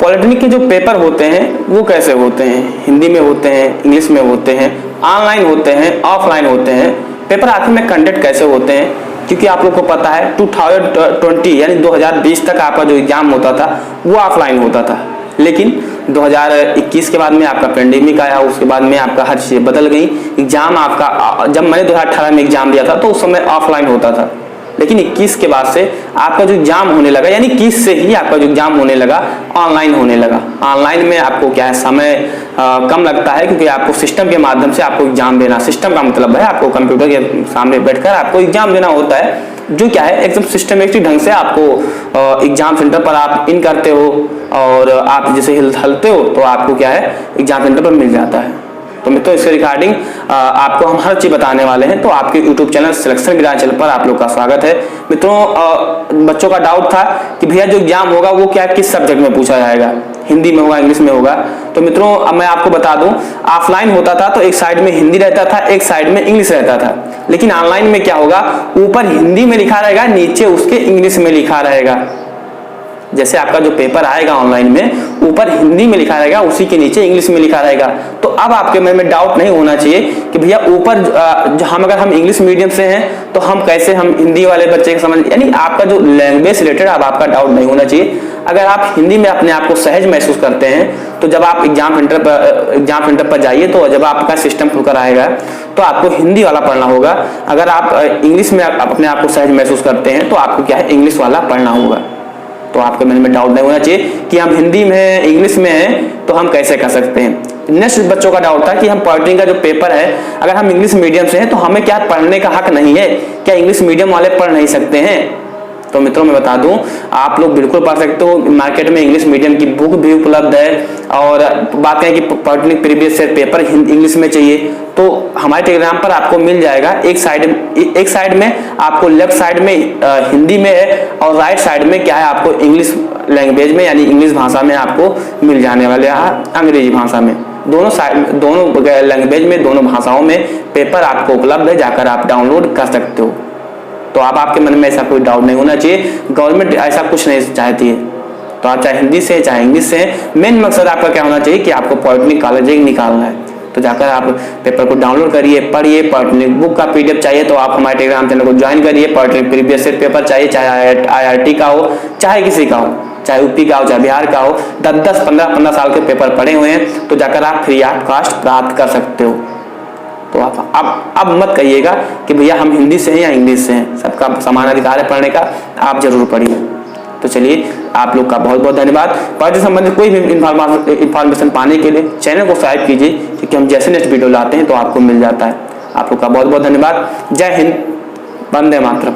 Polytechnic के जो paper होते हैं वो कैसे होते हैं, हिंदी में होते हैं, इंग्लिश में होते हैं, ऑनलाइन होते हैं, ऑफलाइन होते हैं, पेपर आखिर में कंडक्ट कैसे होते हैं? क्योंकि आप लोग को पता है 2020 यानी 2020 तक आपका जो एग्जाम होता था वो ऑफलाइन होता था, लेकिन 2021 के बाद में आपका पेंडेमिक आया, उसके बाद में आपका हर चीज़ बदल गई। एग्जाम आपका, जब मैंने 2018 में एग्जाम दिया था तो उस समय ऑफलाइन होता था, लेकिन 21 के बाद से आपका जो एग्जाम होने लगा, यानी 21 से ही आपका जो एग्जाम होने लगा ऑनलाइन होने लगा। ऑनलाइन में आपको क्या है, समय कम लगता है, क्योंकि आपको सिस्टम के माध्यम से आपको एग्जाम देना, सिस्टम का मतलब है आपको कंप्यूटर के सामने बैठकर आपको एग्जाम देना होता है, जो क्या है एकदम सिस्टमेटिक ढंग से आपको एग्जाम सेंटर पर आप इन करते हो और आप जैसे हिलते हो तो आपको क्या है एग्जाम सेंटर पर मिल जाता है। तो मित्रों इसके रिगार्डिंग आपको हम हर चीज बताने वाले हैं, तो आपके YouTube चैनल सिलेक्शन विराज चैनल पर आप लोग का स्वागत है। मित्रों बच्चों का डाउट था कि भैया जो एग्जाम होगा वो क्या किस सब्जेक्ट में पूछा जाएगा, हिंदी में होगा, इंग्लिश में होगा? तो मित्रों अब मैं आपको बता दूं, ऑफलाइन होता था तो एक साइड में हिंदी रहता था, एक साइड में इंग्लिश रहता था, लेकिन ऑनलाइन में क्या होगा, ऊपर हिंदी में लिखा रहेगा, नीचे उसके इंग्लिश में लिखा रहेगा। जैसे आपका जो पेपर आएगा ऑनलाइन में ऊपर हिंदी में लिखा रहेगा, उसी के नीचे इंग्लिश में लिखा रहेगा। तो अब आपके मन में डाउट नहीं होना चाहिए कि भैया ऊपर अगर हम इंग्लिश मीडियम से हैं तो हम कैसे हम हिंदी वाले बच्चे के समझ, यानी आपका जो लैंग्वेज रिलेटेड अब आपका डाउट नहीं होना चाहिए। अगर आप हिंदी में अपने आप को सहज महसूस करते हैं तो जब आप एग्जाम सेंटर पर जाइए, तो जब आपका सिस्टम खुलकर आएगा तो आपको हिंदी वाला पढ़ना होगा। अगर आप इंग्लिश में अपने आप को सहज महसूस करते हैं तो आपको क्या है इंग्लिश वाला पढ़ना होगा। तो आपके मन में डाउट नहीं होना चाहिए कि हम हिंदी में हैं, इंग्लिश में हैं, तो हम कैसे कर सकते हैं। नेक्स्ट बच्चों का डाउट था कि हम पॉलिटेक्निक का जो पेपर है, अगर हम इंग्लिश मीडियम से हैं तो हमें क्या पढ़ने का हक नहीं है, क्या इंग्लिश मीडियम वाले पढ़ नहीं सकते हैं? तो मित्रों मैं बता दूं, आप लोग बिल्कुल पढ़ सकते हो। मार्केट में इंग्लिश मीडियम की बुक भी उपलब्ध है। और बात करें कि polytechnic previous year paper English में चाहिए तो हमारे टेलीग्राम पर आपको मिल जाएगा। एक साइड में आपको लेफ्ट साइड में हिंदी में है और राइट साइड में क्या है आपको इंग्लिश लैंग्वेज में यानी इंग्लिश भाषा में आपको मिल जाने वाले हैं, अंग्रेजी भाषा में। दोनों लैंग्वेज में, दोनों भाषाओं में पेपर आपको उपलब्ध है, जाकर आप डाउनलोड कर सकते हो। तो अब आपके मन में ऐसा कोई डाउट नहीं होना चाहिए, गवर्नमेंट ऐसा कुछ नहीं चाहती है। तो आप चाहे हिंदी से चाहे इंग्लिश से, मेन मकसद आपका क्या होना चाहिए कि आपको पॉलिटेक्निक कॉलेज निकालना है। तो जाकर आप पेपर को डाउनलोड करिए, पढ़िए। पॉलिटेक्निक बुक का PDF चाहिए तो आप हमारे टेलीग्राम चैनल को ज्वाइन करिए। पॉलिटेक्निक प्रीवियस ईयर पेपर चाहिए, चाहे IIT का हो, चाहे किसी का हो, चाहे UP का हो, चाहे बिहार का हो, 10-10, 15-15 साल के पेपर पड़े हुए हैं, तो जाकर आप फ्री ऑफ कॉस्ट प्राप्त कर सकते हो। तो आप अब मत कहिएगा कि भैया हम हिंदी से हैं या इंग्लिश से हैं, सबका समान अधिकार है पढ़ने का, आप जरूर पढ़िए। तो चलिए आप लोग का बहुत बहुत धन्यवाद। पढ़ाई से संबंधित कोई भी इंफॉर्मेशन पाने के लिए चैनल को सब्सक्राइब कीजिए, क्योंकि हम जैसे नेक्स्ट वीडियो लाते हैं तो आपको मिल जाता है। आप लोग का बहुत बहुत धन्यवाद। जय हिंद, वंदे मातरम।